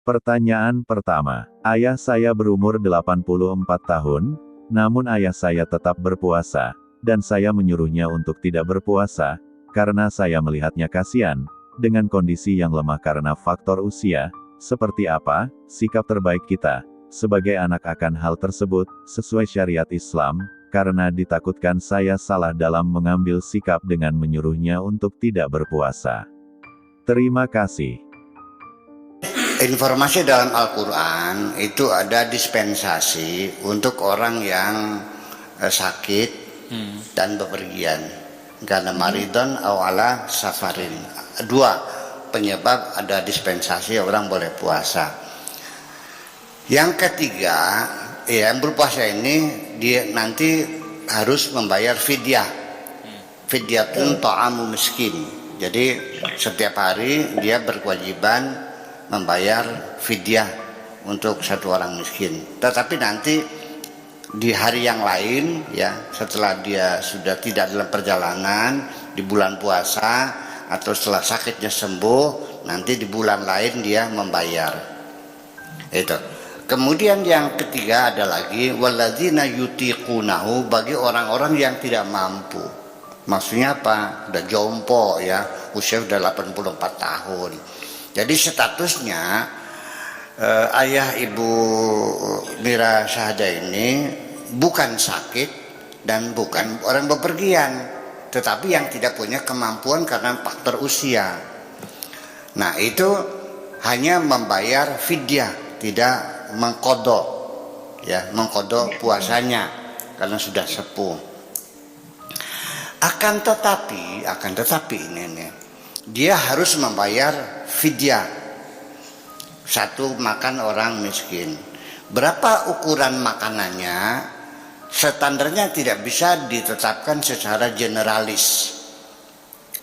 Pertanyaan pertama, ayah saya berumur 84 tahun, namun ayah saya tetap berpuasa, dan saya menyuruhnya untuk tidak berpuasa, karena saya melihatnya kasihan, dengan kondisi yang lemah karena faktor usia. Seperti apa sikap terbaik kita, sebagai anak akan hal tersebut, sesuai syariat Islam, karena ditakutkan saya salah dalam mengambil sikap dengan menyuruhnya untuk tidak berpuasa. Terima kasih. Informasi dalam Al-Quran itu ada dispensasi untuk orang yang sakit dan bepergian karena maridon awala safarin. Dua penyebab ada dispensasi orang boleh puasa. Yang ketiga, yang berpuasa ini dia nanti harus membayar fidyah. Fidyatun ta'amu miskin. Jadi setiap hari dia berkewajiban membayar fidyah untuk satu orang miskin. Tetapi nanti di hari yang lain, ya, setelah dia sudah tidak dalam perjalanan di bulan puasa atau setelah sakitnya sembuh, nanti di bulan lain dia membayar. Itu. Kemudian yang ketiga ada lagi walladzina yutiqunahu, bagi orang-orang yang tidak mampu. Maksudnya apa? Udah jompo ya, usia udah 84 tahun. Jadi statusnya ayah ibu Mira Syahada ini bukan sakit dan bukan orang bepergian, tetapi yang tidak punya kemampuan karena faktor usia. Nah itu hanya membayar fidyah, tidak mengkodok, ya, mengkodok puasanya karena sudah sepuh. Akan tetapi ini nih, dia harus membayar fidyah. Satu, makan orang miskin. Berapa ukuran makanannya? Standarnya tidak bisa ditetapkan secara generalis.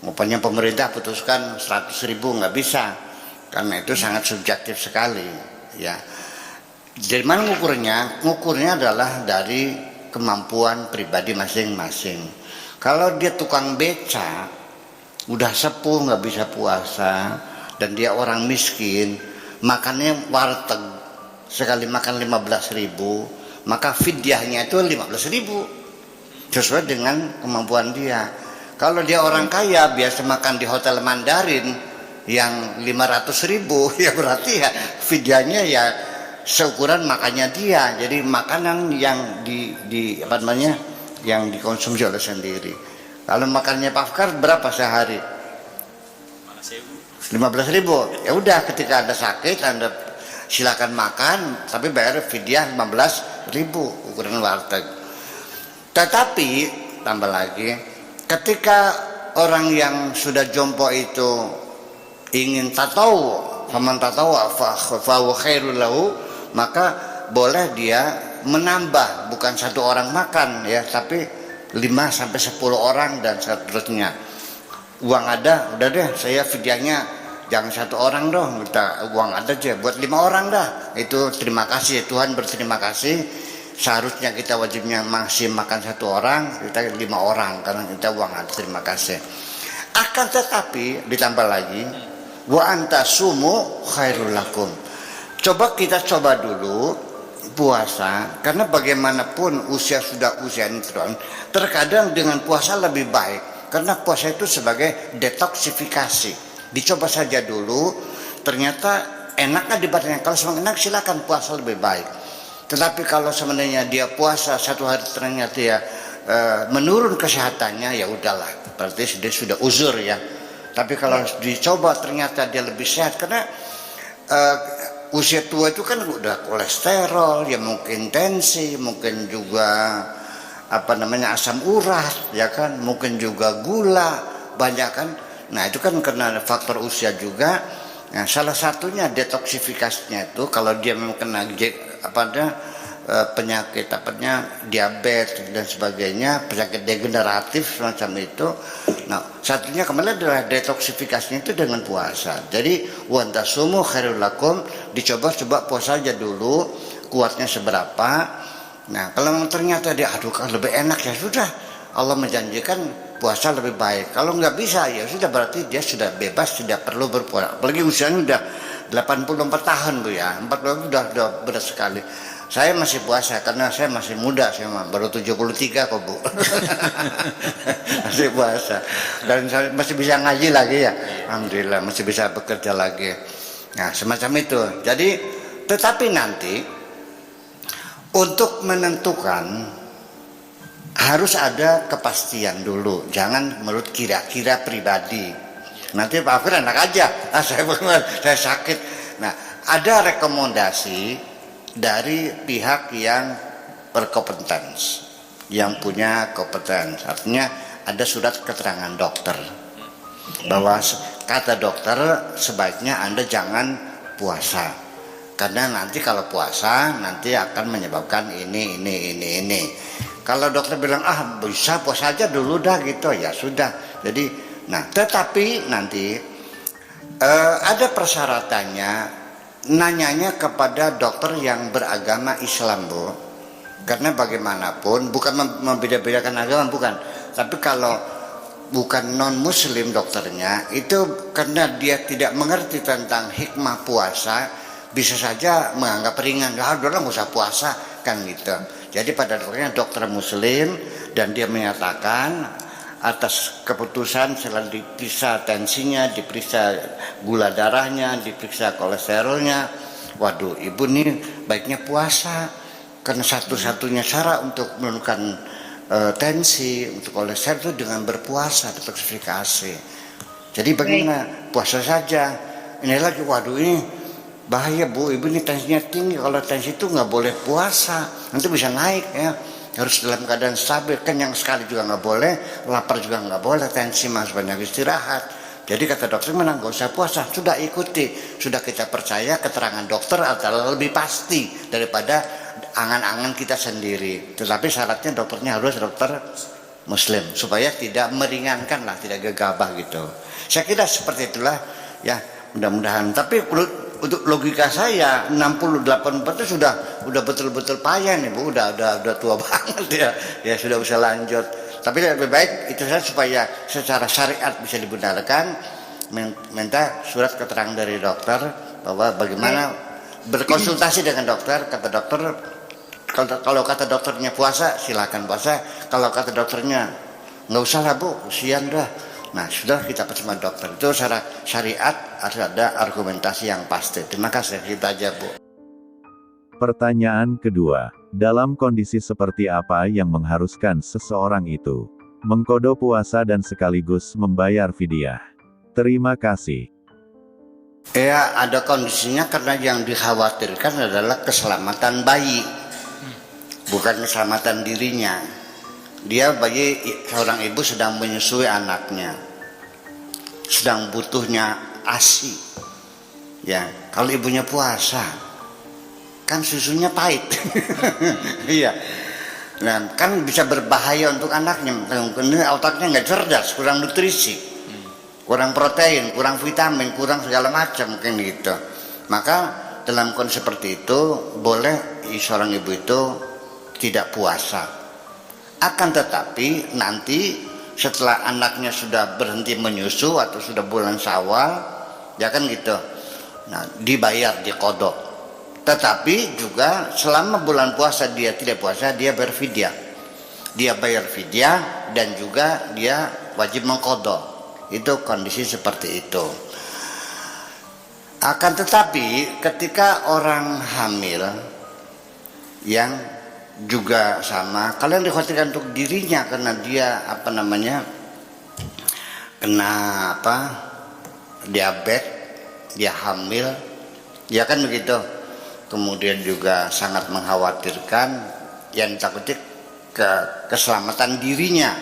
Rupanya pemerintah putuskan 100.000, nggak bisa, karena itu sangat subjektif sekali. Ya, dari mana ngukurnya? Ngukurnya adalah dari kemampuan pribadi masing-masing. Kalau dia tukang beca, udah sepuh nggak bisa puasa, dan dia orang miskin, makannya warteg, sekali makan 15.000, maka fidyahnya itu 15.000 sesuai dengan kemampuan dia. Kalau dia orang kaya biasa makan di hotel Mandarin yang 500.000, ya berarti ya fidyahnya ya seukuran makannya dia. Jadi makanan yang yang dikonsumsi oleh sendiri. Kalau makannya Pak Fikar berapa sehari? 15.000. Ya udah, ketika Anda sakit Anda silakan makan, tapi bayar fidyah 15.000 ukuran warteg. Tetapi tambah lagi, ketika orang yang sudah jompo itu ingin tatawu, faman tatawu fa huwa khairul lahu, maka boleh dia menambah, bukan satu orang makan ya, tapi 5 sampai 10 orang dan seterusnya. Uang ada, udah deh, saya fidyahnya jangan satu orang dong, kita uang ada aja buat 5 orang dah. Itu terima kasih, Tuhan berterima kasih. Seharusnya kita wajibnya masih makan satu orang, kita 5 orang karena kita uang ada, terima kasih. Akan tetapi ditambah lagi, wa antasumu khairul lakum. Coba kita coba dulu puasa, karena bagaimanapun usia sudah usia ini terkadang dengan puasa lebih baik, karena puasa itu sebagai detoksifikasi. Dicoba saja dulu, ternyata enaknya di badannya. Kalau semakin enak silakan puasa lebih baik. Tetapi kalau sebenarnya dia puasa satu hari ternyata dia menurun kesehatannya, ya udahlah, berarti dia sudah uzur ya. Tapi kalau dicoba ternyata dia lebih sehat, karena usia tua itu kan udah kolesterol, ya mungkin tensi, mungkin juga asam urat, ya kan, mungkin juga gula, banyak kan. Nah itu kan karena faktor usia juga. Nah, salah satunya detoksifikasinya itu kalau dia memang kena penyakit diabetes dan sebagainya, penyakit degeneratif semacam itu. Nah, satunya kembali adalah detoksifikasinya itu dengan puasa. Jadi wa antasumu khairul lakum, dicoba puasa aja dulu. kuatnya seberapa. Nah kalau ternyata dia aduh lebih enak ya sudah, Allah menjanjikan puasa lebih baik. Kalau nggak bisa ya sudah, berarti dia sudah bebas, tidak perlu berpuasa. Apalagi usianya udah 84 tahun Bu ya, 40 udah berat sekali. Saya masih puasa karena saya masih muda, saya baru 73 kok Bu. Masih puasa dan saya masih bisa ngaji lagi ya, alhamdulillah masih bisa bekerja lagi. Nah semacam itu. Jadi tetapi nanti untuk menentukan harus ada kepastian dulu, jangan menurut kira-kira pribadi. Nanti Pak Afir enak aja, saya sakit. Nah ada rekomendasi dari pihak yang berkompetens, yang punya kompetens. Artinya ada surat keterangan dokter bahwa kata dokter sebaiknya Anda jangan puasa karena nanti kalau puasa nanti akan menyebabkan ini. Kalau dokter bilang bisa puasa aja dulu dah gitu ya sudah. Jadi nah tetapi nanti ada persyaratannya. Nanyanya kepada dokter yang beragama Islam Bu, karena bagaimanapun bukan membeda-bedakan agama bukan, tapi kalau bukan non muslim dokternya itu karena dia tidak mengerti tentang hikmah puasa bisa saja menganggap ringan, udah nggak usah puasa kan gitu. Jadi pada dokternya dokter muslim dan dia menyatakan atas keputusan setelah diperiksa tensinya, diperiksa gula darahnya, diperiksa kolesterolnya, waduh ibu nih baiknya puasa karena satu-satunya cara untuk menurunkan tensi untuk kolesterol itu dengan berpuasa, detoksifikasi. Jadi bagaimana puasa saja. Ini lagi waduh ini bahaya Bu, ibu ini tensinya tinggi, kalau tensi itu nggak boleh puasa nanti bisa naik ya. Harus dalam keadaan stabil, kenyang sekali juga nggak boleh, lapar juga nggak boleh, tensi mas banyak istirahat. Jadi kata dokter memang nggak usah puasa, sudah ikuti, sudah kita percaya keterangan dokter adalah lebih pasti daripada angan-angan kita sendiri. Tetapi syaratnya dokternya harus dokter muslim supaya tidak meringankan lah, tidak gegabah gitu. Saya kira seperti itulah ya, mudah-mudahan. Tapi untuk logika saya 68 itu sudah betul-betul payah nih Bu, udah tua banget ya sudah bisa lanjut. Tapi lebih baik itu saja supaya secara syariat bisa dibenarkan, minta surat keterangan dari dokter bahwa bagaimana berkonsultasi dengan dokter. Kata dokter kalau kata dokternya puasa silakan puasa, kalau kata dokternya nggak usah lah Bu, kesian dah. Nah sudah kita bersama dokter itu secara syariat harus ada argumentasi yang pasti. Terima kasih, kita aja Bu. Pertanyaan kedua, dalam kondisi seperti apa yang mengharuskan seseorang itu mengqadha puasa dan sekaligus membayar fidyah? Terima kasih. Ya ada kondisinya karena yang dikhawatirkan adalah keselamatan bayi, bukan keselamatan dirinya. Dia bayi, seorang ibu sedang menyusui anaknya, sedang butuhnya ASI. Ya, kalau ibunya puasa, kan susunya pahit. Iya. Nah, kan bisa berbahaya untuk anaknya. Karena otaknya nggak cerdas, kurang nutrisi, kurang protein, kurang vitamin, kurang segala macam mungkin gitu. Maka dalam kondisi seperti itu boleh seorang ibu itu tidak puasa. Akan tetapi nanti setelah anaknya sudah berhenti menyusu atau sudah bulan Syawal, ya kan gitu. Nah, dibayar, diqadha. Tetapi juga selama bulan puasa dia tidak puasa, dia berfidyah. Dia bayar fidyah dan juga dia wajib mengqadha. Itu kondisi seperti itu. Akan tetapi ketika orang hamil yang juga sama, kalian dikhawatirkan untuk dirinya karena dia kena diabetes, dia hamil, ya kan begitu. Kemudian juga sangat mengkhawatirkan yang takuti keselamatan dirinya,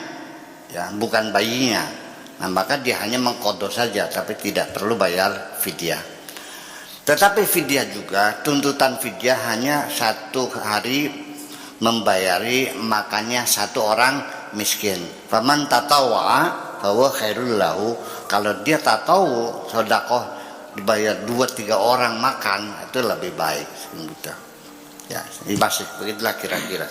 ya bukan bayinya. Nah maka dia hanya mengqadha saja, tapi tidak perlu bayar fidyah. Tetapi fidyah juga, tuntutan fidyah hanya 1 hari membayari makannya 1 orang miskin. Faman tatawwa'a bahwa khairul lahu. Kalau dia tatawu sedekah dibayar 2-3 orang makan itu lebih baik gitu. Ya, ini masih begitulah kira-kira.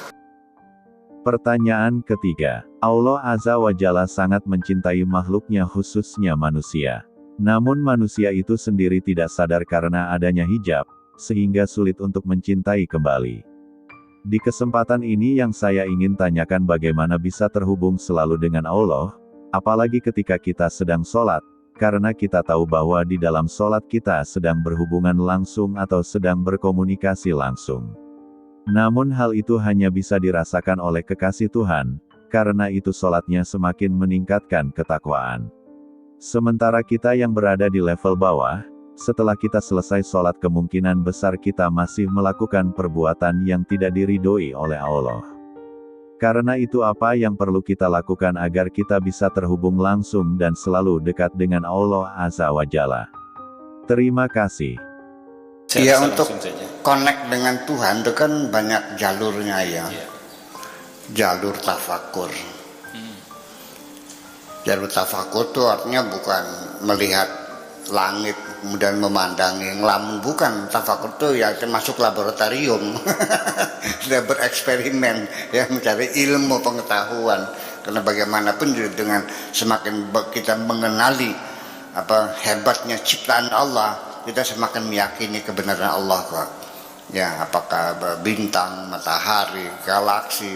Pertanyaan ketiga, Allah Azza wa Jalla sangat mencintai makhluknya khususnya manusia. Namun manusia itu sendiri tidak sadar karena adanya hijab, sehingga sulit untuk mencintai kembali. Di kesempatan ini yang saya ingin tanyakan bagaimana bisa terhubung selalu dengan Allah, apalagi ketika kita sedang sholat, karena kita tahu bahwa di dalam sholat kita sedang berhubungan langsung atau sedang berkomunikasi langsung. Namun hal itu hanya bisa dirasakan oleh kekasih Tuhan, karena itu sholatnya semakin meningkatkan ketakwaan. Sementara kita yang berada di level bawah, setelah kita selesai sholat kemungkinan besar kita masih melakukan perbuatan yang tidak diridhoi oleh Allah. Karena itu apa yang perlu kita lakukan agar kita bisa terhubung langsung dan selalu dekat dengan Allah Azza wa Jalla. Terima kasih. Ya, untuk connect dengan Tuhan itu kan banyak jalurnya ya. Jalur tafakur. Jalur tafakur itu artinya bukan melihat langit kemudian memandangi ngelamun, bukan. Tafakur itu ya termasuk laboratorium. Sudah bereksperimen ya, mencari ilmu pengetahuan. Karena bagaimanapun juga dengan semakin kita mengenali apa hebatnya ciptaan Allah, kita semakin meyakini kebenaran Allah, Pak. Ya, apakah bintang, matahari, galaksi,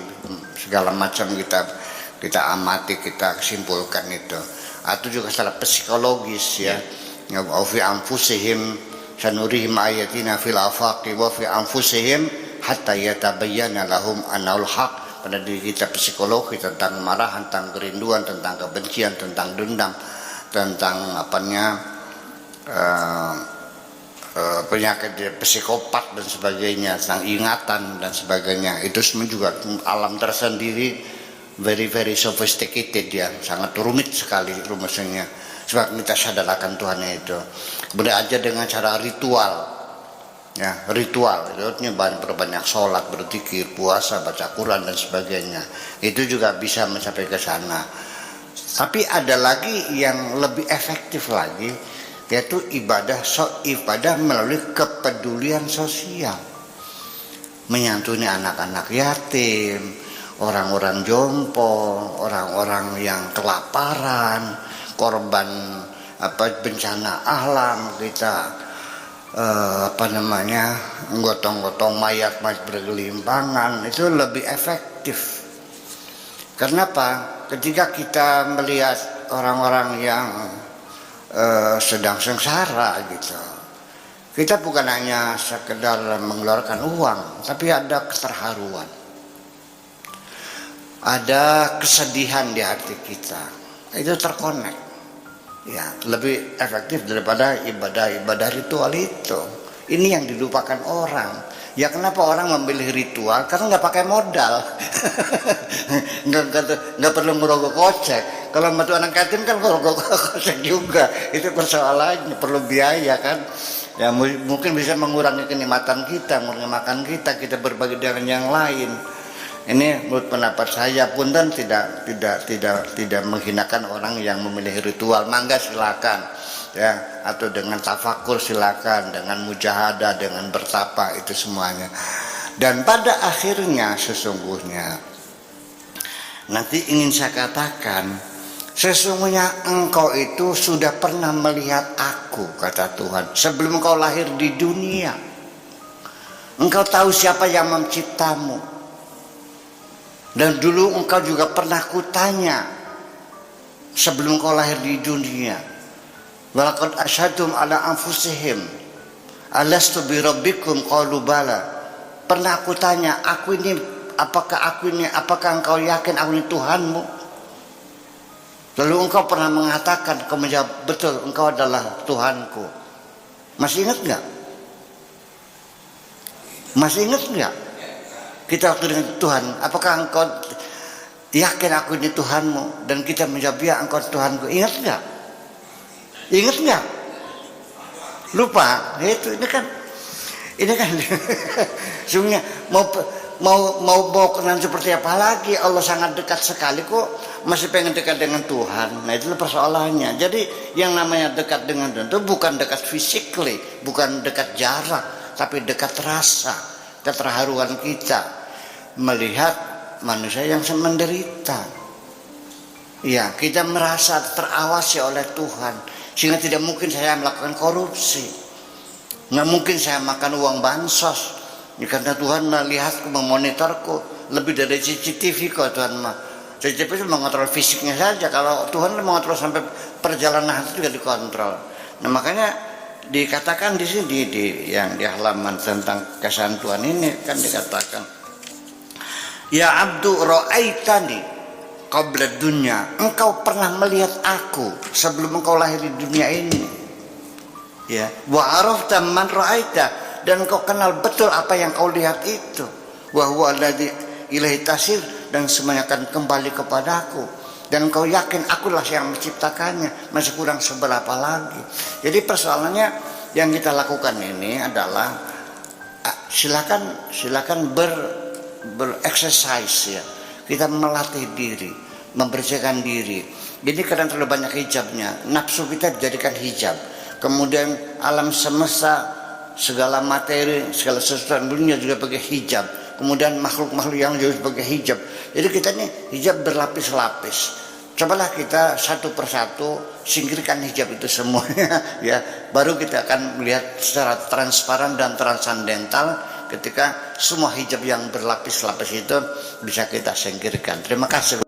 segala macam kita amati, kita simpulkan itu. Atau juga secara psikologis ya. Wa fi anfusihim sanurihim ayatina fil afaqi wa fi anfusihim hatta yatabayyana lahum annahul haq. Pada diri kita psikologi tentang marahan, tentang kerinduan, tentang kebencian, tentang dendam, tentang penyakit psikopat dan sebagainya, tentang ingatan dan sebagainya. Itu semua juga alam tersendiri, very sophisticated ya, sangat rumit sekali rumusnya. Sebab kita sadar akan Tuhan itu. Kemudian aja dengan cara ritual, ya ritual. Itu banyak sholat, berzikir, puasa, baca Quran dan sebagainya. Itu juga bisa mencapai ke sana. Tapi ada lagi yang lebih efektif lagi, yaitu ibadah melalui kepedulian sosial, menyantuni anak-anak yatim, orang-orang jompo, orang-orang yang kelaparan, korban bencana alam, kita gotong-gotong mayat bergelimpangan, itu lebih efektif. Kenapa? Ketika kita melihat orang-orang yang sedang sengsara gitu, kita bukan hanya sekedar mengeluarkan uang, tapi ada keterharuan, ada kesedihan di hati kita, itu terkonek ya, lebih efektif daripada ibadah ritual itu. Ini yang dilupakan orang. Ya kenapa orang memilih ritual? Karena nggak pakai modal, nggak perlu merogoh kocek. Kalau bantu anak yatim kan merogoh kocek juga. Itu persoalannya, perlu biaya kan. Ya mungkin bisa mengurangi kenikmatan kita, mengurangi makan kita berbagi dengan yang lain. Ini menurut pendapat saya pun dan tidak menghinakan orang yang memilih ritual. Mangga silakan. Ya, atau dengan tafakur silakan, dengan mujahadah, dengan bertapa, itu semuanya. Dan pada akhirnya sesungguhnya nanti ingin saya katakan, sesungguhnya engkau itu sudah pernah melihat aku, kata Tuhan, sebelum engkau lahir di dunia. Engkau tahu siapa yang menciptamu, dan dulu engkau juga pernah kutanya sebelum engkau lahir di dunia. Walaqad asyhadtum ala anfusihim alastu bi rabbikum qalu bala. Pernah aku tanya, apakah engkau yakin aku ini Tuhanmu? Lalu engkau pernah mengatakan, kau menjawab, betul, engkau adalah Tuhanku. Masih ingat enggak? Masih ingat enggak? Kita waktu dengan Tuhan, apakah engkau yakin aku ini Tuhanmu? Dan kita menjawab, ya engkau Tuhanku. Ingat enggak? Ingat nggak? Lupa? Ini kan sebenarnya mau kenal seperti apa lagi? Allah sangat dekat sekali kok, masih pengen dekat dengan Tuhan. Nah itu persoalannya. Jadi yang namanya dekat dengan Tuhan itu bukan dekat physically, bukan dekat jarak, tapi dekat rasa. keterharuan kita melihat manusia yang menderita. Ya, kita merasa terawasi oleh Tuhan, sehingga tidak mungkin saya melakukan korupsi, nggak mungkin saya makan uang bansos, ya, karena Tuhan melihatku, memonitorku lebih dari CCTV kok Tuhan mah. CCTV itu mengontrol fisiknya saja, kalau Tuhan mengontrol sampai perjalanan itu juga dikontrol. Nah makanya dikatakan di sini yang di halaman tentang kesan Tuhan ini kan dikatakan, ya abdu ra'aitani qabla dunya, engkau pernah melihat aku sebelum engkau lahir di dunia ini. Ya, wa arafta man ra'aita, dan engkau kenal betul apa yang kau lihat itu. Wa huwa alladzi ilaihi tasir, dan semuanya akan kembali kepadaku. Dan engkau yakin akulah yang menciptakannya, masih kurang seberapa lagi. Jadi persoalannya yang kita lakukan ini adalah silakan berexercise ya. Kita melatih diri, membersihkan diri. Jadi kadang terlalu banyak hijabnya, nafsu kita dijadikan hijab. Kemudian alam semesta, segala materi, segala sesuatu dunia juga sebagai hijab. Kemudian makhluk-makhluk yang juga sebagai hijab. Jadi kita ini hijab berlapis-lapis. Cobalah kita satu persatu singkirkan hijab itu semuanya ya. Baru kita akan melihat secara transparan dan transandental ketika semua hijab yang berlapis-lapis itu bisa kita singkirkan. Terima kasih.